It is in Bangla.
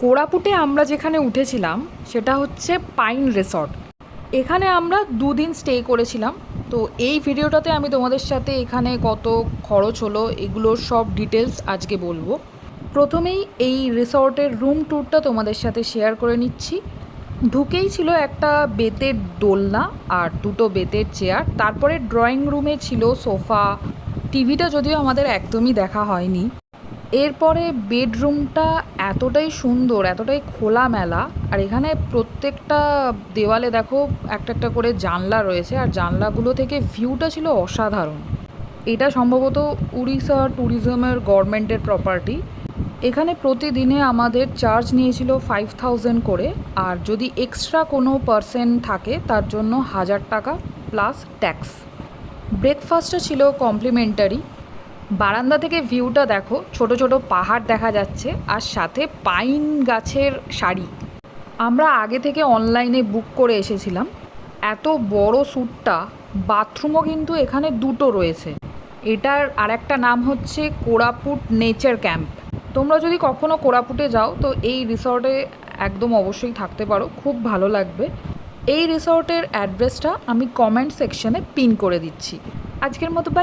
কোরাপুটে আমরা যেখানে উঠেছিলাম সেটা হচ্ছে পাইন রিসর্ট। এখানে আমরা 2 দিন স্টে করেছিলাম। তো এই ভিডিওটাতে আমি তোমাদের সাথে এখানে কত খরচ হলো এগুলোর সব ডিটেলস আজকে বলবো। প্রথমেই এই রিসর্টের রুম ট্যুরটা তোমাদের সাথে শেয়ার করে নিচ্ছি। ঢুকেই ছিল একটা বেতের দোলনা আর দুটো বেতের চেয়ার, তারপরে ড্রয়িং রুমে ছিল সোফা, টিভিটা যদিও আমাদের একদমই দেখা হয়নি। এরপরে বেডরুমটা এতটাই সুন্দর, এতটাই খোলামেলা, আর এখানে প্রত্যেকটা দেওয়ালে দেখো একটা একটা করে জানলা রয়েছে, আর জানলাগুলো থেকে ভিউটা ছিল অসাধারণ। এটা সম্ভবত উড়িষ্যা ট্যুরিজমের গভর্নমেন্টের প্রপার্টি। এখানে প্রতিদিনে আমাদের চার্জ নিয়েছিল 5000 করে, আর যদি এক্সট্রা কোনো পার্সেন্ট থাকে তার জন্য 1000 টাকা প্লাস ট্যাক্স। ব্রেকফাস্টটা ছিল কমপ্লিমেন্টারি। বারান্দা থেকে ভিউটা দেখো, ছোট ছোট পাহাড় দেখা যাচ্ছে আর সাথে পাইন গাছের সারি। আমরা আগে থেকে অনলাইনে বুক করে এসেছিলাম। এত বড় স্যুটটা, বাথরুমও কিন্তু এখানে দুটো রয়েছে। এটার আরেকটা নাম হচ্ছে কোরাপুট নেচার ক্যাম্প। তোমরা যদি কখনো কোরাপুটে যাও তো এই রিসর্টে একদম অবশ্যই থাকতে পারো, খুব ভালো লাগবে। এই রিসর্টের অ্যাড্রেসটা আমি কমেন্ট সেকশনে পিন করে দিচ্ছি। আজকের মতো বাই।